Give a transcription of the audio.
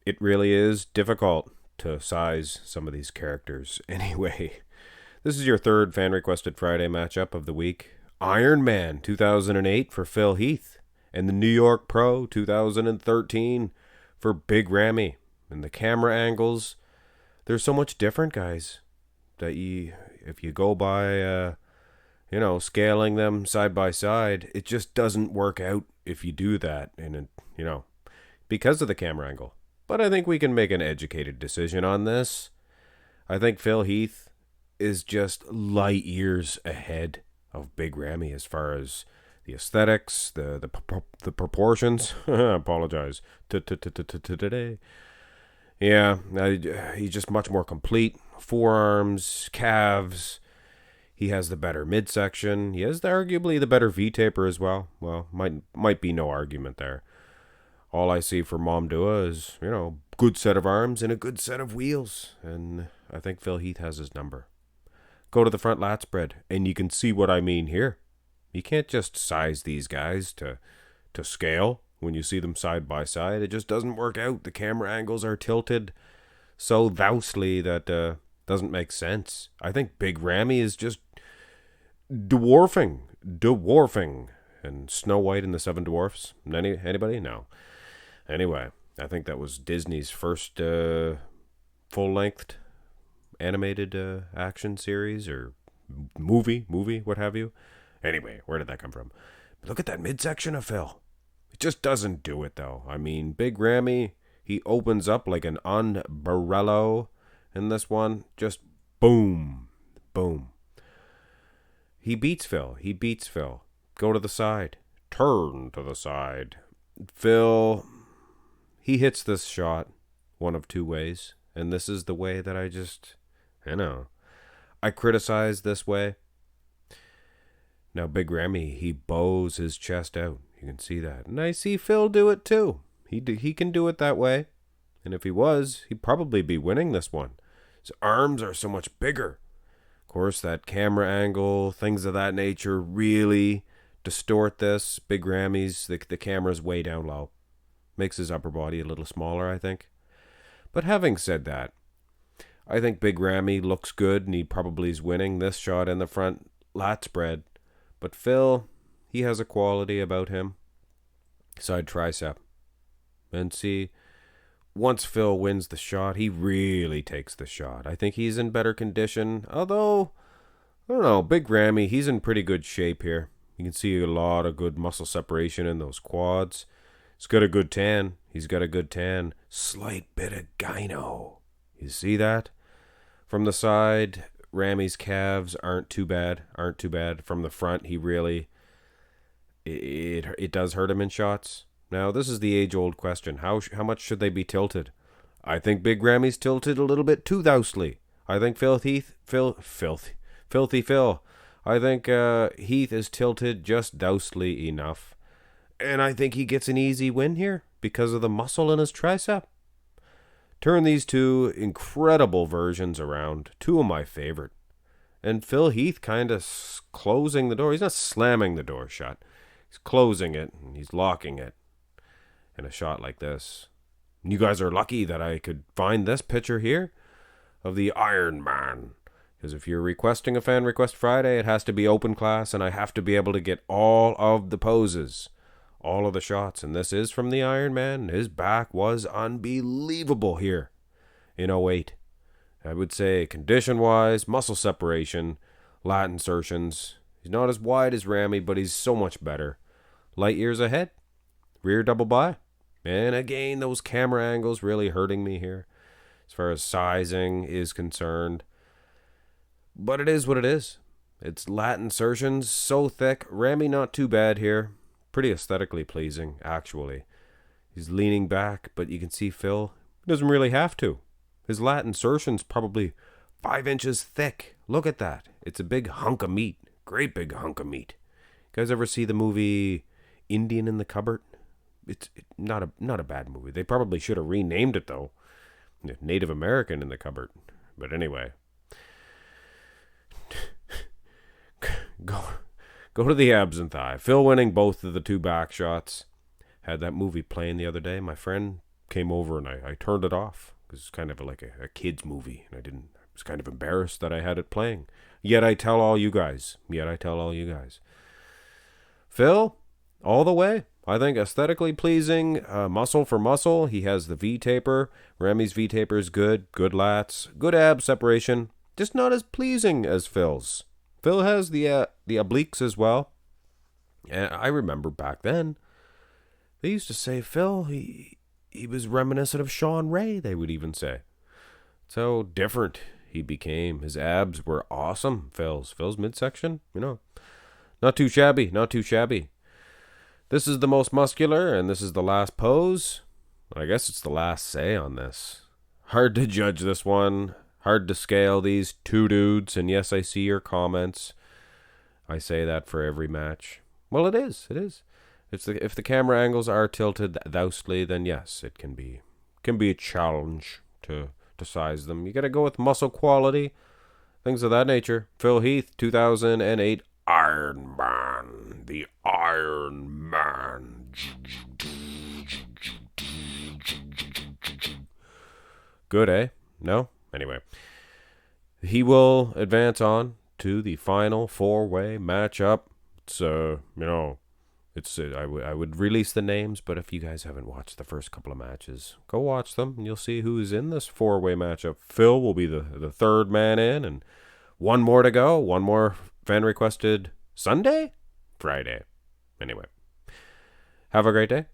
It really is difficult to size some of these characters. Anyway, this is your third fan requested Friday matchup of the week. Iron Man 2008 for Phil Heath, and the New York Pro 2013 for Big Ramy. And the camera angles, they're so much different, guys, that if you go by, scaling them side by side, it just doesn't work out if you do that, and because of the camera angle. But I think we can make an educated decision on this. I think Phil Heath is just light years ahead of Big Ramy as far as the aesthetics, the proportions. I apologize. Today. Yeah, he's just much more complete. Forearms, calves. He has the better midsection. He has arguably the better V-taper as well. Well, might be no argument there. All I see for Mom Dua is, good set of arms and a good set of wheels. And I think Phil Heath has his number. Go to the front lat spread, and you can see what I mean here. You can't just size these guys to scale when you see them side by side. It just doesn't work out. The camera angles are tilted so thousely that doesn't make sense. I think Big Ramy is just dwarfing. And Snow White and the Seven Dwarfs. Anybody? No. Anyway, I think that was Disney's first full-length animated action series or movie, what have you. Anyway, where did that come from? Look at that midsection of Phil. It just doesn't do it, though. I mean, Big Ramy, he opens up like an umbrella in this one. Just boom. He beats Phil. Go to the side. Turn to the side. Phil, he hits this shot one of two ways. And this is the way that I criticize this way. Now, Big Ramy, he bows his chest out. You can see that. And I see Phil do it too. He can do it that way. And if he was, he'd probably be winning this one. His arms are so much bigger. Of course, that camera angle, things of that nature really distort this. Big Ramy's, the camera's way down low. Makes his upper body a little smaller, I think. But having said that, I think Big Ramy looks good, and he probably is winning this shot in the front lat spread. But Phil, he has a quality about him. Side tricep. And see, once Phil wins the shot, he really takes the shot. I think he's in better condition. Although, I don't know, Big Ramy, he's in pretty good shape here. You can see a lot of good muscle separation in those quads. He's got a good tan. Slight bit of gyno. You see that? From the side, Ramy's calves aren't too bad. From the front, he really... It does hurt him in shots. Now, this is the age-old question. How much should they be tilted? I think Big Ramy's tilted a little bit too thousely. I think Filthy Phil. I think Heath is tilted just thousely enough. And I think he gets an easy win here because of the muscle in his tricep. Turn these two incredible versions around. Two of my favorite. And Phil Heath kind of closing the door. He's not slamming the door shut. He's closing it and he's locking it in a shot like this. And you guys are lucky that I could find this picture here of the Iron Man. Because if you're requesting a Fan Request Friday, it has to be open class, and I have to be able to get all of the poses, all of the shots. And this is from the Iron Man. His back was unbelievable here in '08. I would say condition-wise, muscle separation, lat insertions. He's not as wide as Ramy, but he's so much better. Light years ahead. Rear double by. And again, those camera angles really hurting me here as far as sizing is concerned. But it is what it is. It's lat insertions, so thick. Ramy not too bad here. Pretty aesthetically pleasing, actually. He's leaning back, but you can see Phil doesn't really have to. His lat insertion's probably 5 inches thick. Look at that. It's a big hunk of meat. Great big hunk of meat. You guys ever see the movie Indian in the Cupboard? It's not a bad movie. They probably should have renamed it, though. Native American in the Cupboard. But anyway. Go to the abs and thigh. Phil winning both of the two back shots. Had that movie playing the other day. My friend came over and I turned it off because it's kind of like a kid's movie, and I was kind of embarrassed that I had it playing. Yet I tell all you guys. Phil, all the way. I think aesthetically pleasing, muscle for muscle. He has the V-taper. Ramy's V-taper is good. Good lats. Good ab separation. Just not as pleasing as Phil's. Phil has the obliques as well. And I remember back then, they used to say Phil, he was reminiscent of Sean Ray, they would even say. So different he became. His abs were awesome. Phil's midsection, not too shabby. This is the most muscular, and this is the last pose. I guess it's the last say on this. Hard to judge this one. Hard to scale these two dudes. And yes, I see your comments. I say that for every match. Well, it is. If the camera angles are tilted thousely, then yes, it can be a challenge to size them. You got to go with muscle quality, things of that nature. Phil Heath, 2008 Iron Man, the Iron Man. Good, eh? No? Anyway. He will advance on to the final four-way matchup. I would release the names, but if you guys haven't watched the first couple of matches, go watch them, and you'll see who's in this four-way matchup. Phil will be the third man in, and one more to go. One more fan-requested Friday. Anyway, have a great day.